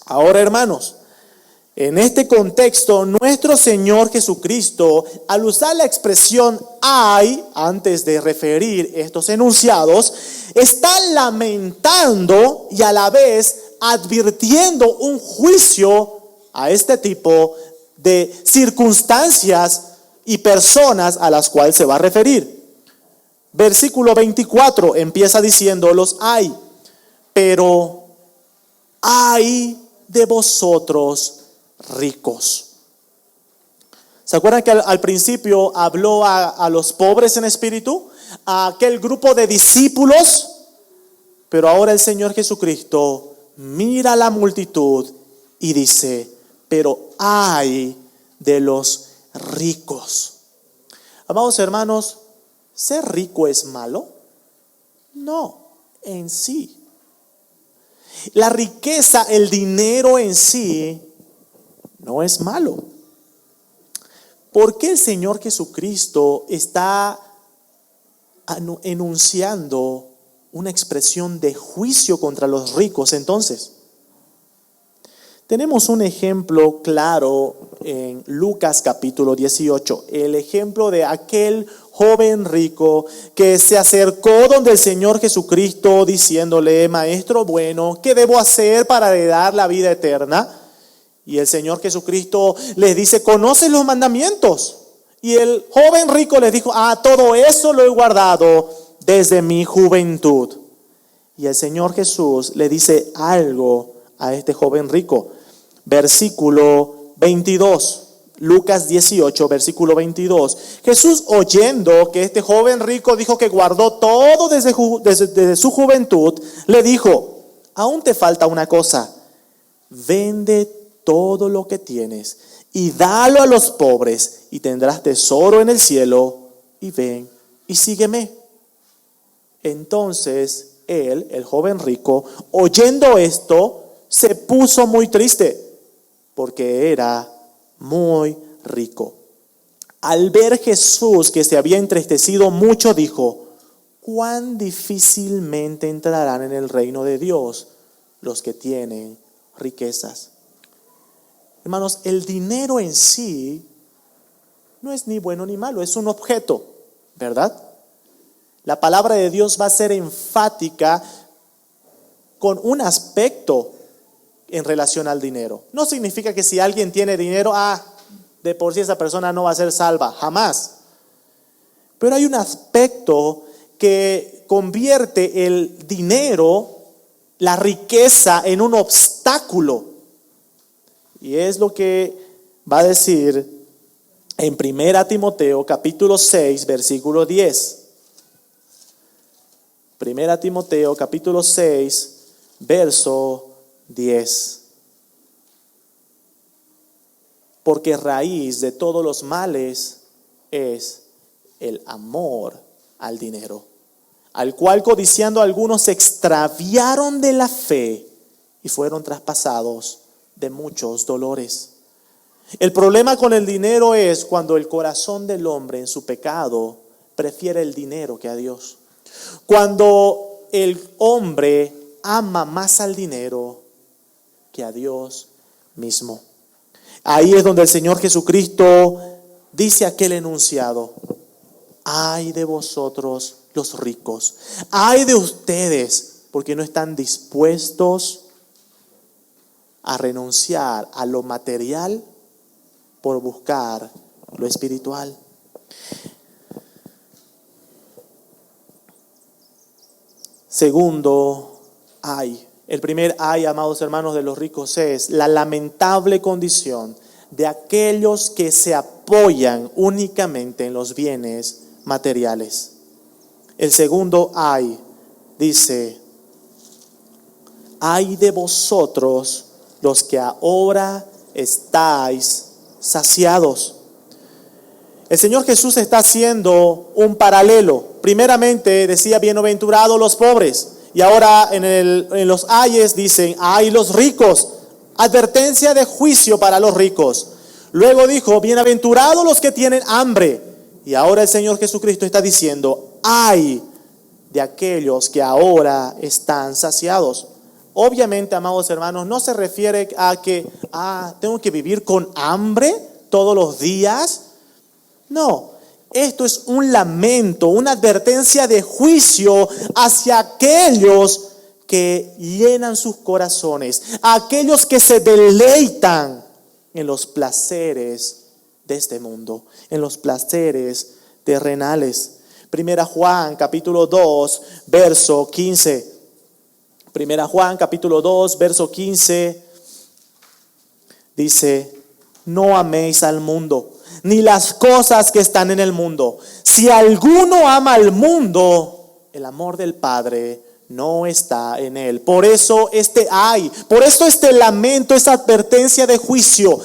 Ahora, hermanos, en este contexto, nuestro Señor Jesucristo, al usar la expresión ay, antes de referir estos enunciados, está lamentando y a la vez advirtiendo un juicio a este tipo de circunstancias y personas a las cuales se va a referir. Versículo 24 empieza diciendo los ay, pero ay de vosotros ricos. ¿Se acuerdan que al principio habló a los pobres en espíritu? A aquel grupo de discípulos, pero ahora el Señor Jesucristo mira a la multitud y dice, pero ay de los ricos. Amados hermanos, ¿ser rico es malo? No, en sí. La riqueza, el dinero en sí, no es malo. ¿Por qué el Señor Jesucristo está enunciando una expresión de juicio contra los ricos entonces? Tenemos un ejemplo claro en Lucas capítulo 18, el ejemplo de aquel joven rico que se acercó donde el Señor Jesucristo diciéndole, maestro bueno, ¿qué debo hacer para heredar la vida eterna? Y el Señor Jesucristo les dice, ¿conoces los mandamientos? Y el joven rico les dijo, todo eso lo he guardado desde mi juventud. Y el Señor Jesús le dice algo a este joven rico. Versículo 22, Lucas 18, versículo 22. Jesús, oyendo que este joven rico dijo que guardó todo desde su juventud, le dijo, aún te falta una cosa, vende todo lo que tienes y dalo a los pobres y tendrás tesoro en el cielo y ven y sígueme. Entonces él, el joven rico, oyendo esto, se puso muy triste porque era muy rico. Al ver Jesús que se había entristecido mucho, dijo, cuán difícilmente entrarán en el reino de Dios los que tienen riquezas. Hermanos, el dinero en sí no es ni bueno ni malo, es un objeto, ¿verdad? La palabra de Dios va a ser enfática con un aspecto en relación al dinero. No significa que si alguien tiene dinero, de por sí esa persona no va a ser salva, jamás. Pero hay un aspecto que convierte el dinero, la riqueza, en un obstáculo. Y es lo que va a decir en 1 Timoteo capítulo 6, versículo 10. 1 Timoteo capítulo 6, verso 10. Porque raíz de todos los males es el amor al dinero, al cual codiciando algunos se extraviaron de la fe y fueron traspasados de muchos dolores. El problema con el dinero es cuando el corazón del hombre en su pecado prefiere el dinero que a Dios. Cuando el hombre ama más al dinero que a Dios mismo. Ahí es donde el Señor Jesucristo dice aquel enunciado: ay de vosotros los ricos, ay de ustedes, porque no están dispuestos a renunciar a lo material por buscar lo espiritual. Segundo, ay. El primer ay, amados hermanos, de los ricos es la lamentable condición de aquellos que se apoyan únicamente en los bienes materiales. El segundo ay dice: ay de vosotros los que ahora estáis saciados. El Señor Jesús está haciendo un paralelo. Primeramente decía: bienaventurados los pobres. Y ahora en los ayes dicen, ay los ricos, advertencia de juicio para los ricos. Luego dijo, bienaventurados los que tienen hambre. Y ahora el Señor Jesucristo está diciendo, ay de aquellos que ahora están saciados. Obviamente, amados hermanos, no se refiere a que tengo que vivir con hambre todos los días. No, esto es un lamento, una advertencia de juicio hacia aquellos que llenan sus corazones, a aquellos que se deleitan en los placeres de este mundo, en los placeres terrenales. Primera Juan capítulo 2, verso 15. Primera Juan capítulo 2, verso 15 dice, no améis al mundo, ni las cosas que están en el mundo. Si alguno ama al mundo, el amor del Padre no está en él. Por eso este lamento, esta advertencia de juicio.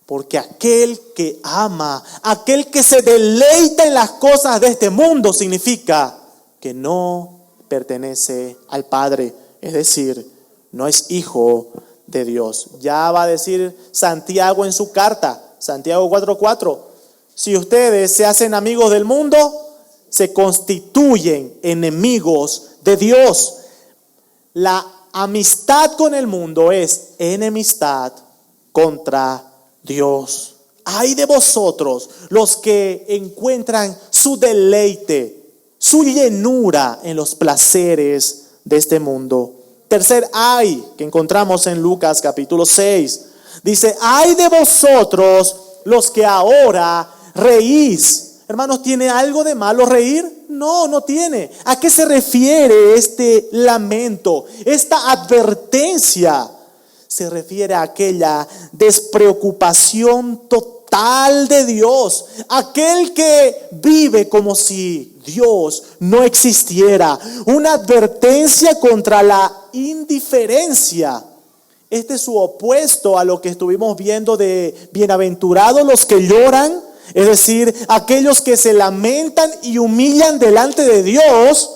Porque aquel que ama, aquel que se deleita en las cosas de este mundo, significa que no pertenece al Padre. Es decir, no es hijo de Dios. Ya va a decir Santiago en su carta, Santiago 4:4. Si ustedes se hacen amigos del mundo, se constituyen enemigos de Dios. La amistad con el mundo es enemistad contra Dios. Ay de vosotros los que encuentran su deleite, su llenura en los placeres de este mundo. Tercer ay que encontramos en Lucas capítulo 6. Dice, ay de vosotros los que ahora reís. Hermanos, ¿tiene algo de malo reír? No, no tiene. ¿A qué se refiere este lamento? Esta advertencia se refiere a aquella despreocupación total de Dios. Aquel que vive como si Dios no existiera. Una advertencia contra la indiferencia. Este es su opuesto a lo que estuvimos viendo de bienaventurados los que lloran. Es decir, aquellos que se lamentan y humillan delante de Dios.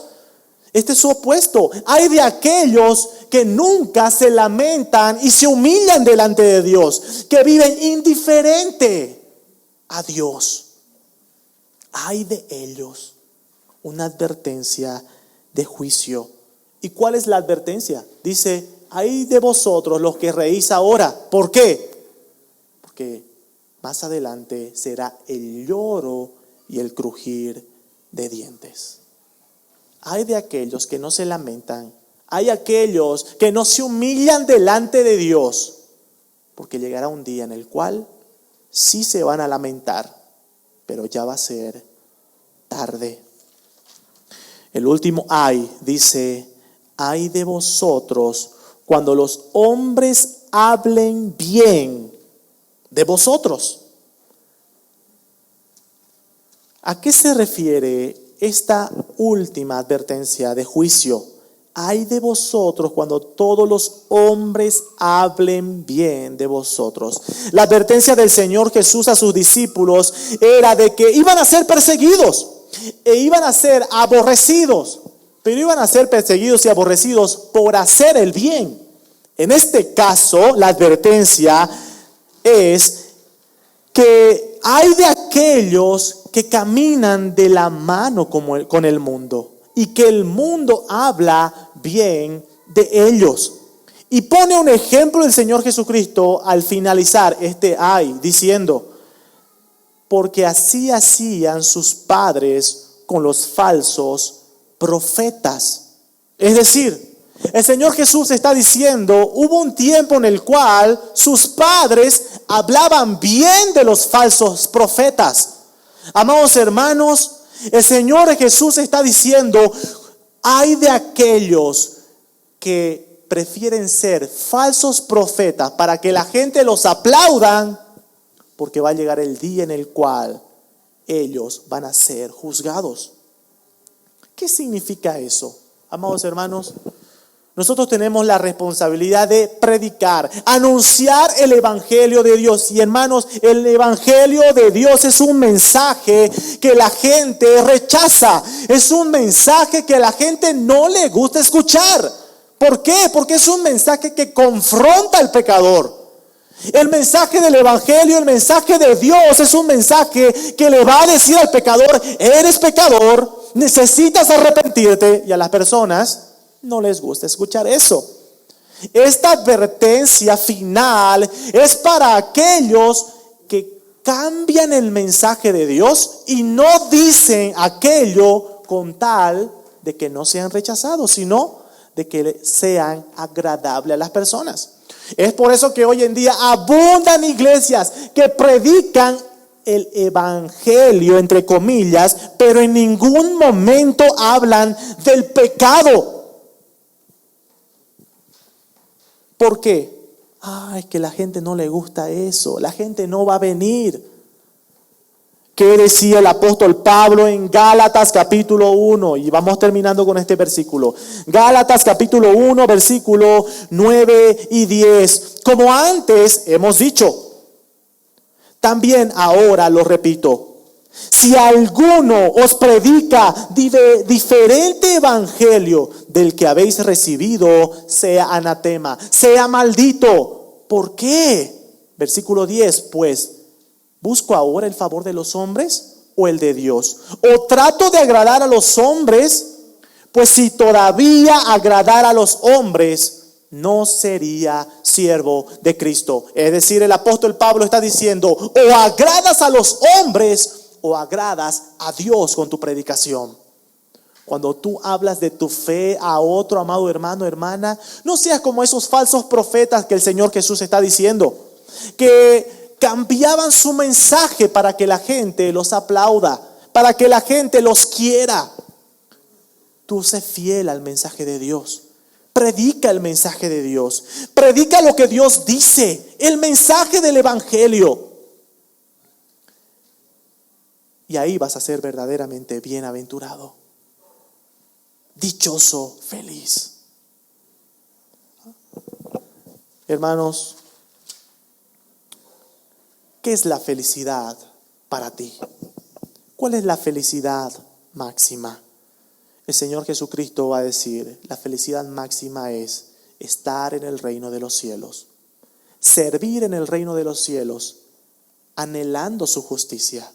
Este es su opuesto. Hay de aquellos que nunca se lamentan y se humillan delante de Dios, que viven indiferente a Dios. Hay de ellos una advertencia de juicio. ¿Y cuál es la advertencia? Dice, hay de vosotros los que reís ahora. ¿Por qué? Porque más adelante será el lloro y el crujir de dientes. Hay de aquellos que no se lamentan. Hay aquellos que no se humillan delante de Dios. Porque llegará un día en el cual sí se van a lamentar, pero ya va a ser tarde. El último ay dice, ay de vosotros cuando los hombres hablen bien de vosotros. ¿A qué se refiere esta última advertencia de juicio? Ay de vosotros cuando todos los hombres hablen bien de vosotros. La advertencia del Señor Jesús a sus discípulos era de que iban a ser perseguidos e iban a ser aborrecidos, pero iban a ser perseguidos y aborrecidos por hacer el bien. En este caso, la advertencia es que hay de aquellos que caminan de la mano con el mundo y que el mundo habla bien de ellos. Y pone un ejemplo del Señor Jesucristo al finalizar este ay, diciendo, porque así hacían sus padres con los falsos profetas. Es decir, el Señor Jesús está diciendo, hubo un tiempo en el cual sus padres hablaban bien de los falsos profetas. Amados hermanos, el Señor Jesús está diciendo, hay de aquellos que prefieren ser falsos profetas para que la gente los aplaudan, porque va a llegar el día en el cual ellos van a ser juzgados. ¿Qué significa eso? Amados hermanos, Nosotros tenemos la responsabilidad de predicar, anunciar el Evangelio de Dios. Y hermanos, el Evangelio de Dios es un mensaje que la gente rechaza. Es un mensaje que a la gente no le gusta escuchar. ¿Por qué? Porque es un mensaje que confronta al pecador. El mensaje del Evangelio, el mensaje de Dios es un mensaje que le va a decir al pecador: eres pecador, necesitas arrepentirte. Y a las personas no les gusta escuchar eso. Esta advertencia final es para aquellos que cambian el mensaje de Dios y no dicen aquello con tal de que no sean rechazados, sino de que sean agradables a las personas. Es por eso que hoy en día abundan iglesias que predican el evangelio, entre comillas, pero en ningún momento hablan del pecado. ¿Por qué? Es que la gente no le gusta eso, la gente no va a venir. ¿Qué decía el apóstol Pablo en Gálatas capítulo 1? Y vamos terminando con este versículo. Gálatas capítulo 1, versículo 9 y 10. Como antes hemos dicho, también ahora lo repito: si alguno os predica diferente evangelio del que habéis recibido, sea anatema, sea maldito. ¿Por qué? Versículo 10, pues, ¿busco ahora el favor de los hombres o el de Dios? ¿O trato de agradar a los hombres? Pues si todavía agradara a los hombres, no sería siervo de Cristo. Es decir, el apóstol Pablo está diciendo: o agradas a los hombres o agradas a Dios con tu predicación. Cuando tú hablas de tu fe a otro, amado hermano, hermana, no seas como esos falsos profetas que el Señor Jesús está diciendo, que cambiaban su mensaje para que la gente los aplauda, para que la gente los quiera. Tú sé fiel al mensaje de Dios. Predica el mensaje de Dios. Predica lo que Dios dice, el mensaje del evangelio. Y ahí vas a ser verdaderamente bienaventurado, dichoso, feliz. Hermanos, ¿qué es la felicidad para ti? ¿Cuál es la felicidad máxima? El Señor Jesucristo va a decir: la felicidad máxima es estar en el reino de los cielos, servir en el reino de los cielos, anhelando su justicia.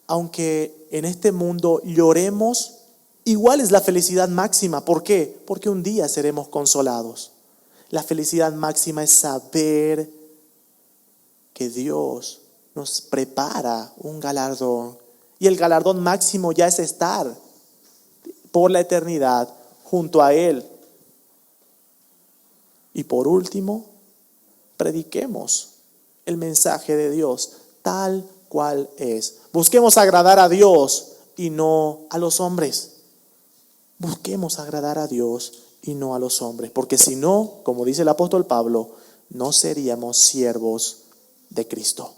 Aunque en este mundo lloremos, igual es la felicidad máxima. ¿Por qué? Porque un día seremos consolados. La felicidad máxima es saber que Dios nos prepara un galardón. Y el galardón máximo ya es estar por la eternidad junto a Él. Y por último, prediquemos el mensaje de Dios tal cual es. Busquemos agradar a Dios y no a los hombres. Busquemos agradar a Dios y no a los hombres, porque si no, como dice el apóstol Pablo, no seríamos siervos de Cristo.